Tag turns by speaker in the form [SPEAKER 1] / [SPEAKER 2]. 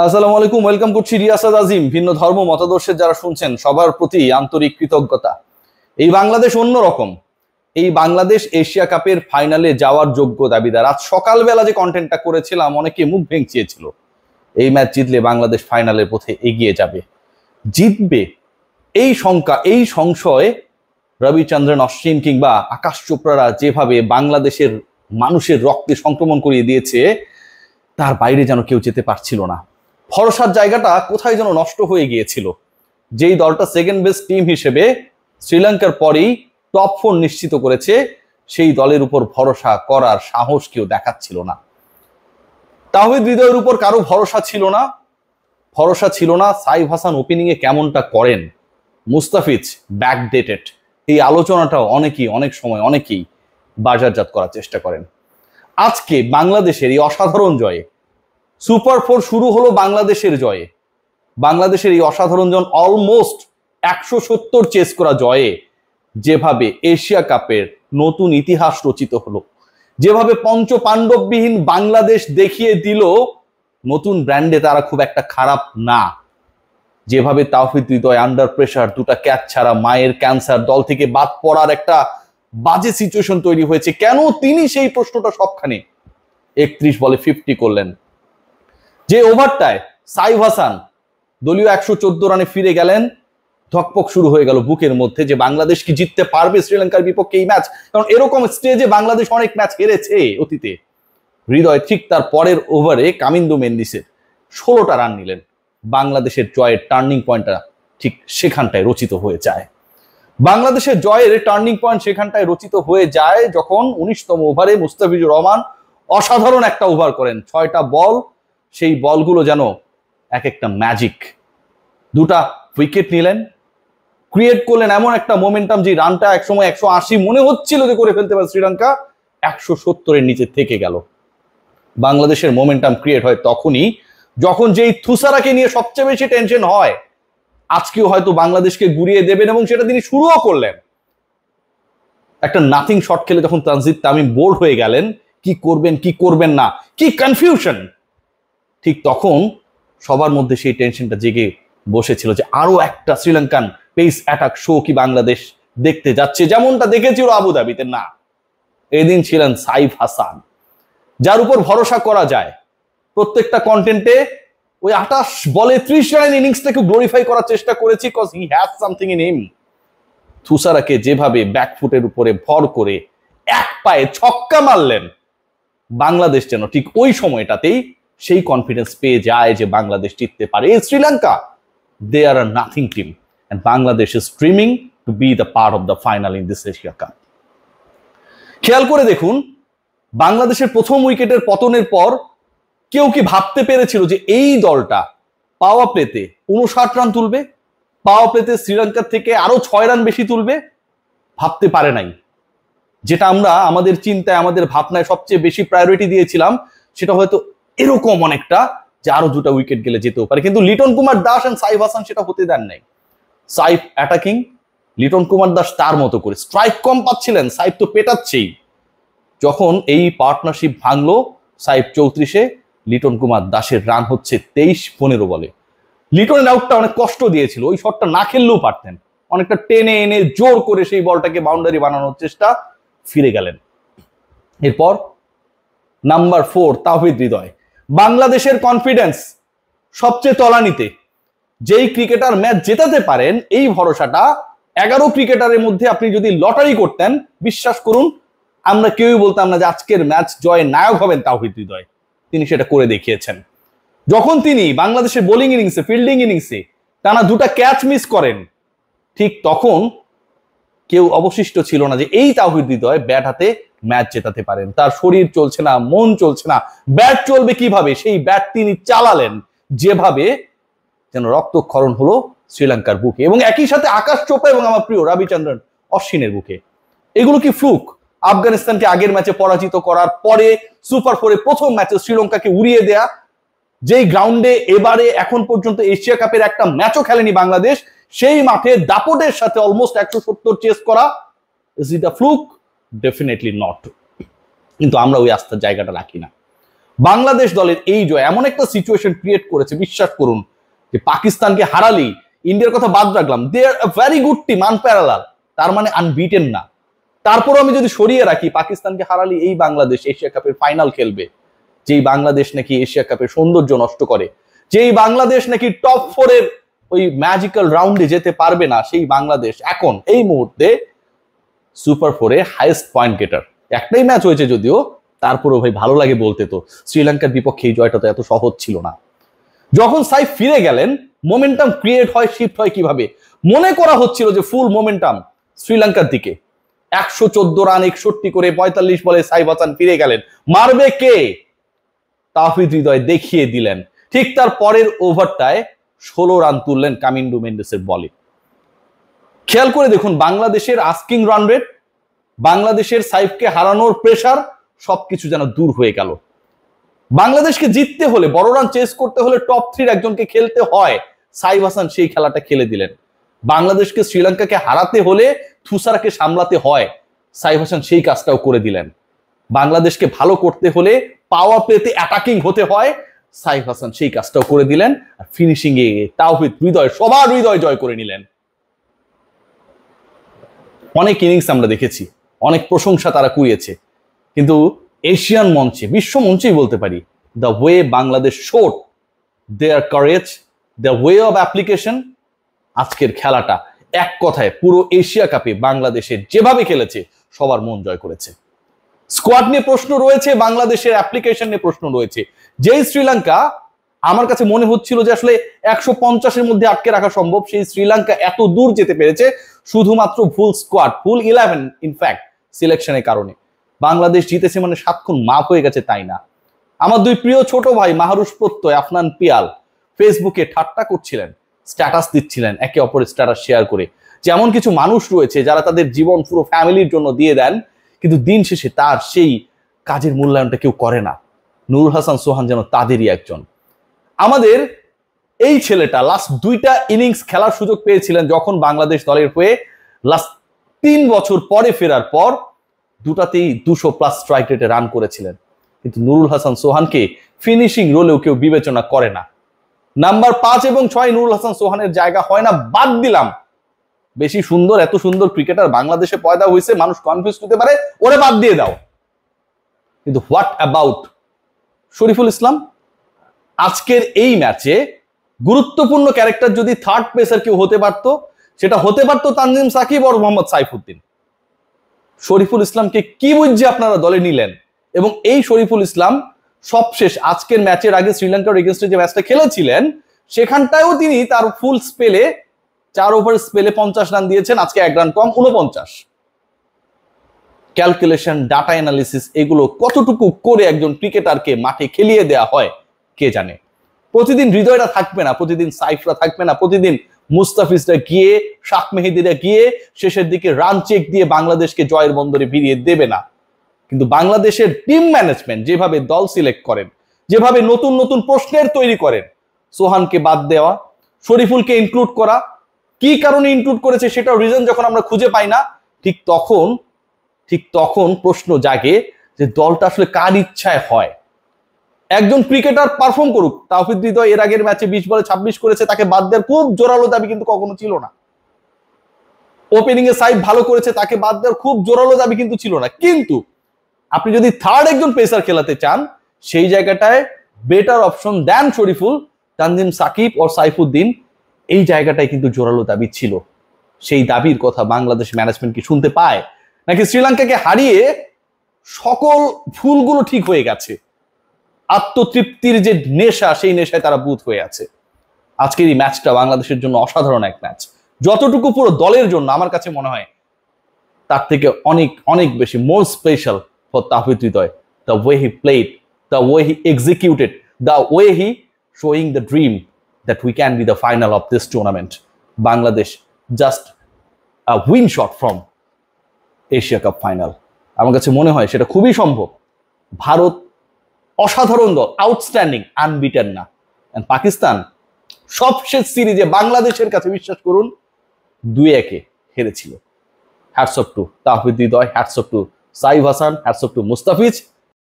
[SPEAKER 1] আসসালামু আলাইকুম, ওয়েলকাম করছি রিয়াসাদ আজিম। ভিন্ন ধর্ম মতাদর্শের যারা শুনছেন সবার প্রতি আন্তরিক কৃতজ্ঞতা। এই বাংলাদেশ অন্যরকম। এই বাংলাদেশ এশিয়া কাপের ফাইনালে যাওয়ার যোগ্য দাবিদার। আজ সকালবেলা যে কন্টেন্টটা করেছিলাম অনেকে মুখ ভেঙচিয়েছিল, এই ম্যাচ জিতলে বাংলাদেশ ফাইনালের পথে এগিয়ে যাবে, জিতবে, এই শঙ্কা, এই সংশয় রবিচন্দ্রন অশ্বিন কিংবা আকাশ চোপড়ারা যেভাবে বাংলাদেশের মানুষের রক্তে সংক্রমণ করিয়ে দিয়েছে, তার বাইরে যেন কেউ যেতে পারছিল না। ভরসার জায়গাটা কোথায় যেন নষ্ট হয়ে গিয়েছিল। যেই দলটা সেকেন্ড বেস্ট টিম হিসেবে শ্রীলঙ্কার পরেই টপ 4 নিশ্চিত করেছে, সেই দলের উপর ভরসা করার সাহস কেউ দেখাচ্ছিল না। তাওহিদ হৃদয়ের উপর কারো ভরসা ছিল না, ভরসা ছিল না সাইফ হাসান ওপেনিং এ কেমনটা করেন, মুস্তাফিজ ব্যাকডেটেড, এই আলোচনাটাও অনেক সময় অনেকেই বাজারজাত করার চেষ্টা করেন। আজকে বাংলাদেশের এই অসাধারণ জয়ে, সুপার 4 শুরু হলো বাংলাদেশের জয়ে, বাংলাদেশের এই অসাধারণ জন অলমোস্ট 170 চেস করা জয়ে যেভাবে এশিয়া কাপের নতুন ইতিহাস রচিত হলো, যেভাবে পঞ্চ পাণ্ডববিহীন বাংলাদেশ দেখিয়ে দিল নতুন ব্র্যান্ডে তারা খুব একটা খারাপ না, যেভাবে তাওহিদ হৃদয় আন্ডার প্রেসার দুটা ক্যাচ ছাড়া মায়ের ক্যান্সার দল থেকে বাদ পড়ার একটা বাজে সিচুয়েশন তৈরি হয়েছে, কেন তিনি সেই প্রশ্নটা সবখানে 31 বলে 50 করলেন। যে ওভারটায় সাইফ হাসান দলীয় 114 রানে ফিরে গেলেন, ধকপক শুরু হয়ে গেল বুকের মধ্যে যে বাংলাদেশ কি জিততে পারবে শ্রীলঙ্কার বিপক্ষে এই ম্যাচ। কারণ এরকম স্টেজে বাংলাদেশ অনেক ম্যাচ হেরেছে অতীতে। হৃদয় ঠিক তার পরের ওভারে কামিন্দু মেন্ডিসের 16টা রান নিলেন, বাংলাদেশের জয়ের টার্নিং পয়েন্টটা ঠিক সেখানটায় রচিত হয়ে যায়। বাংলাদেশের জয়ের টার্নিং পয়েন্ট সেখানটায় রচিত হয়ে যায় যখন 19তম ওভারে মুস্তাফিজুর রহমান অসাধারণ একটা ওভার করেন। 6টা বল, সেই বলগুলো যেন এক একটা ম্যাজিক। দুটা উইকেট নিলেন, ক্রিয়েট করলেন এমন একটা মোমেন্টাম যে রানটা একসময় 180 মনে হচ্ছিল যে করে ফেলতে পারে শ্রীলঙ্কা, 170-এর নিচে থেকে গেল। বাংলাদেশের মোমেন্টাম ক্রিয়েট হয় তখনই যখন যেই থুসারাকে নিয়ে সবচেয়ে বেশি টেনশন হয়, আজকেও হয়তো বাংলাদেশকে গুড়িয়ে দেবেন এবং সেটা তিনি শুরুও করলেন। একটা নাথিং শট খেলে যখন তানজিদ তামিম বোল্ড হয়ে গেলেন, কি করবেন কি করবেন না, কি কনফিউশন, ঠিক তখন সবার মধ্যে সেই টেনশনটা জেগে বসেছিল যে আরো একটা শ্রীলঙ্কান পেস অ্যাটাক শো কি বাংলাদেশ দেখতে যাচ্ছে, যেমনটা দেখেছিল আবুধাবিতে। না, এদিন ছিলেন সাইফ হাসান, যার উপর ভরসা করা যায়। প্রত্যেকটা কন্টেন্টে ওই 28 বলে 30 রানের ইনিংসটাকে গ্লোরিফাই করার চেষ্টা করেছি, cause he has something in him. থুসারাকে যেভাবে ব্যাকফুটের উপরে ভর করে এক পায়ে ছক্কা মারলেন, বাংলাদেশ যেন ঠিক ওই সময়টাতেই সেই কনফিডেন্স পেয়ে যায় যে বাংলাদেশ জিততে পারে। এই Sri Lanka, they are a nothing team and Bangladesh is dreaming to be the part of the final in this Asia cup. খেয়াল করে দেখুন, বাংলাদেশের প্রথম উইকেটের পতনের পর কেউ কি ভাবতে পেরেছিল যে এই দলটা পাওয়া প্লেতে 59 রান তুলবে, পাওয়া প্লেতে শ্রীলঙ্কার থেকে আরো 6 রান বেশি তুলবে? ভাবতে পারে নাই। যেটা আমরা আমাদের চিন্তায়, আমাদের ভাবনায় সবচেয়ে বেশি প্রায়োরিটি দিয়েছিলাম, সেটা হয়তো এরকম অনেকটা যে আরো 2টা উইকেট গেলে যেতেও পারে। কিন্তু লিটন কুমার দাস এন্ড সাইফ হাসান সেটা হতে দেন নাই। সাইফ অ্যাটাকিং, লিটন কুমার দাস তার মতো করে। স্ট্রাইক কম পাচ্ছিলেন, সাইফ তো পেটাচ্ছেই। যখন এই পার্টনারশিপ ভাঙলো সাইফ 34-এ, লিটন কুমার দাসের রান হচ্ছে 23-15 বলে। লিটনের আউটটা অনেক কষ্ট দিয়েছিল, ওই শটটা না খেললেও পারতেন। অনেকটা টেনে এনে জোর করে সেই বলটাকে বাউন্ডারি বানানোর চেষ্টা, ফিরে গেলেন। এরপর নাম্বার 4 তাওহিদ হৃদয়, বাংলাদেশের কনফিডেন্স সবচেয়ে তলানিতে। যেই ক্রিকেটার ম্যাচ জেতাতে পারেন, এই ভরসাটা 11 ক্রিকেটারের মধ্যে আপনি যদি লটারি করতেন, বিশ্বাস করুন আমরা কেউই বলতাম না যে আজকের ম্যাচ জয়ের নায়ক হবেন তাওহিদ হৃদয়। তিনি সেটা করে দেখিয়েছেন। যখন তিনি বাংলাদেশের বোলিং ইনিংসে, ফিল্ডিং ইনিংসে টানা 2টা ক্যাচ মিস করেন, ঠিক তখন কেউ অবশিষ্ট ছিল না যে এই তাওহিদ হৃদয় ব্যাট হাতে ম্যাচ জেতাতে পারেন। তার শরীর চলছে না, মন চলছে না, ব্যাট চলবে কিভাবে, সেই ব্যাট তিনি চালালেন যেভাবে যেন রক্তক্ষরণ হলো শ্রীলঙ্কার বুকে, এবং একই সাথে আকাশ চোপড়া এবং আমার প্রিয় রবিচন্দ্রন অশ্বিনের বুকে। এগুলো কি ফ্লুক? আফগানিস্তানকে আগের ম্যাচে পরাজিত করার পরে সুপার 4-এ প্রথম ম্যাচে শ্রীলঙ্কাকে উড়িয়ে দেয়া, যেই গ্রাউন্ডে এবারে এখন পর্যন্ত এশিয়া কাপের একটা ম্যাচও খেলেনি বাংলাদেশ, সেই মাঠে দাপটের সাথে অলমোস্ট 170 চেস করা, is it a fluke? Definitely not. কিন্তু আমরা ওই আস্থার জায়গাটা রাখি না। বাংলাদেশ দলের এই জয় এমন একটা সিচুয়েশন ক্রিয়েট করেছে, বিশ্বাস করুন, যে পাকিস্তানকে হারালি, ইন্ডিয়ার কথা বাদ রাখলাম, they are a very good team, unparallel, তার মানে আনবিটেন না। তারপরও আমি যদি সরিয়ে রাখি, পাকিস্তানকে হারালি এই বাংলাদেশ এশিয়া কাপের ফাইনাল খেলবে, যেই বাংলাদেশ নাকি এশিয়া কাপের সৌন্দর্য নষ্ট করে, যেই বাংলাদেশ নাকি টপ 4 এর ওই ম্যাজিক্যাল রাউন্ডে যেতে পারবে না, সেই বাংলাদেশ এখন এই মুহূর্তে সুপার 4 এ হাইয়েস্ট পয়েন্ট গেটার। একটাই ম্যাচ হয়েছে যদিও, তারপরেও ভাই ভালো লাগে বলতে, তো শ্রীলঙ্কার বিপক্ষে এই জয়টা তো এত সহজ ছিল না। যখন সাইফ ফিরে গেলেন, মোমেন্টাম ক্রিয়েট হয়, শিফট হয় কিভাবে? মনে করা হচ্ছিল যে ফুল মোমেন্টাম শ্রীলঙ্কার দিকে। 114 রান 61 করে 45 বলে সাইফ হাসান ফিরে গেলেন। মারবে কে? তাওহিদ হৃদয় দেখিয়ে দিলেন। ঠিক তার পরের ওভারটায় 16 রান তুললেন কামিন্ডু মেন্ডেসের বলে। খেয়াল করে দেখুন বাংলাদেশের আস্কিং রান রেট, বাংলাদেশের সাইফকে হারানোর প্রেসার, সবকিছু যেন দূর হয়ে গেল। বাংলাদেশকে জিততে হলে, বড় রান চেস করতে হলে টপ 3 একজনকে খেলতে হয়, সাইফ হাসান সেই খেলাটা খেলে দিলেন। বাংলাদেশকে শ্রীলঙ্কাকে হারাতে হলে থুসারাকে সামলাতে হয়, সাইফ হাসান সেই কাজটাও করে দিলেন। বাংলাদেশকে ভালো করতে হলে পাওয়ার প্লেতে অ্যাটাকিং হতে হয়, সাইফ হাসান সেই কাজটাও করে দিলেন। আর ফিনিশিং এ তাওহিদ হৃদয় সবার হৃদয় জয় করে নিলেন। অনেক ইনিংস আমরা দেখেছি, অনেক প্রশংসা তারা কুড়িয়েছে, কিন্তু এশিয়ান মঞ্চে, বিশ্ব মঞ্চেই বলতে পারি, the way Bangladesh showed their courage, the way of application, আজকের খেলাটা এক কথায় পুরো এশিয়া কাপে বাংলাদেশের যেভাবে খেলেছে সবার মন জয় করেছে। স্কোয়াড নিয়ে প্রশ্ন রয়েছে, বাংলাদেশের অ্যাপ্লিকেশন নিয়ে প্রশ্ন রয়েছে। যেই শ্রীলঙ্কা আমার কাছে মনে হচ্ছিল যে আসলে 150-এর মধ্যে আটকে রাখা সম্ভব, সেই শ্রীলঙ্কা এত দূর যেতে পেরেছে শুধুমাত্র ফুল স্কোয়াড, ফুল 11 ইনফ্যাক্ট সিলেকশনের কারণে। বাংলাদেশ জিতেছে মানে 7 খুন মাফ হয়ে গেছে তাই না। আমার দুই প্রিয় ছোট ভাই মাহরুষ প্রত্যয়, আফনান পিয়াল ফেসবুকে ঠাট্টা করছিলেন, স্ট্যাটাস দিচ্ছিলেন একে অপরের স্ট্যাটাস শেয়ার করে, যেমন কিছু মানুষ রয়েছে যারা তাদের জীবন পুরো ফ্যামিলির জন্য দিয়ে দেন, কিন্তু দিন শেষে তার সেই কাজের মূল্যায়নটা কেউ করে না। নুরুল হাসান সোহান যেন তাদেরই একজন। আমাদের এই ছেলেটা লাস্ট 2টা ইনিংস খেলার সুযোগ পেয়েছিলেন যখন বাংলাদেশ দলের হয়ে লাস্ট 3 বছর পরে ফেরার পর, দুটাতেই 200+ স্ট্রাইক রেটে রান করেছিলেন, কিন্তু নুরুল হাসান সোহানকে ফিনিশিং রোলেও কেউ বিবেচনা করে না। নাম্বার 5 এবং 6 নুরুল হাসান সোহানের জায়গা হয় না, বাদ দিলাম। বেশি সুন্দর, এত সুন্দর ক্রিকেটার বাংলাদেশে পয়দা হয়েছে, মানুষ কনফিউজ হতে পারে, ওরে বাদ দিয়ে দাও। কিন্তু হোয়াট অ্যাবাউট শরীফুল ইসলাম? আজকের এই ম্যাচে গুরুত্বপূর্ণ ক্যারেক্টার যদি থার্ড পেসার কেউ হতে পারত, সেটা হতে পারত তানজিম সাকিব আর মোহাম্মদ সাইফুদ্দিন। শরীফুল ইসলামকে কি বুঝছে আপনারা দলে নিলেন? এবং এই শরীফুল ইসলাম সবশেষ আজকের ম্যাচের আগে শ্রীলঙ্কার এগেইনস্টে যে ম্যাচটা খেলেছিলেন, সেখানটায়ও তিনি তার ফুল স্পেলে 4 ওভার স্পেলে 50 রান দিয়েছেন, আজকে 1 রান কম, 49। ক্যালকুলেশন, ডাটা অ্যানালিসিস, এগুলো কতটুকু করে একজন ক্রিকেটারকে মাঠে খেলিয়ে দেওয়া হয় কে জানে। প্রতিদিন হৃদয়টা থাকবে না, প্রতিদিন সাইফরা থাকবে না, প্রতিদিন মুস্তাফিজরা গিয়ে, শাক মেহেদিরা গিয়ে শেষের দিকে রান চেক দিয়ে বাংলাদেশকে জয়ের বন্দরে ভিড়িয়ে দেবে না। কিন্তু বাংলাদেশের টিম ম্যানেজমেন্ট যেভাবে দল সিলেক্ট করেন, যেভাবে নতুন নতুন প্রশ্নের তৈরি করেন, সোহানকে বাদ দেওয়া, শরীফুলকে ইনক্লুড করা, কি কারণে ইনক্লুড করেছে সেটাও রিজন যখন আমরা খুঁজে পাই না, ঠিক তখন প্রশ্ন জাগে যে দলটা আসলে কার ইচ্ছায় হয়। একজন ক্রিকেটার পারফর্ম করুক, তাওহিদ হৃদয় এর আগের ম্যাচে 20 বলে 26 করেছে, তাকে বাদ দেওয়ার খুব জোরালো দাবি কিন্তু কখনো ছিল না। ওপেনিং এ সাইফ ভালো করেছে, তাকে বাদ দেওয়ার খুব জোরালো দাবি কিন্তু ছিল না। কিন্তু আপনি যদি থার্ড একজন পেসার খেলাতে চান, সেই জায়গাটায় বেটার অপশন দেন শরীফুল, তানজিম সাকিব ও সাইফুদ্দিন, এই জায়গাটায় কিন্তু জোরালো দাবি ছিল। সেই দাবির কথা বাংলাদেশ ম্যানেজমেন্ট কি শুনতে পায়, নাকি শ্রীলঙ্কাকে হারিয়ে সকল ভুলগুলো ঠিক হয়ে গেছে, আত্মতৃপ্তির যে নেশা, সেই নেশায় তারা বুঁদ হয়ে আছে? আজকের এই ম্যাচটা বাংলাদেশের জন্য অসাধারণ এক ম্যাচ, যতটুকু পুরো দলের জন্য আমার কাছে মনে হয় তার থেকে অনেক অনেক বেশি মোর special for Towhid Hridoy. The way he played, the way he executed, the way he showing the dream that we can be the final of this tournament. Bangladesh just a win shot from Asia cup final. আমার কাছে মনে হয় সেটা খুবই সম্ভব। ভারত অসাধারণ দল, outstanding, unbeaten না। পাকিস্তান সবশেষ সিরিজে বাংলাদেশের কাছে বিশ্বাস করুন 2-1 হেরেছিল। Hats off to Towhid Hridoy, hats off to Saif Hasan, hats off to Mustafiz.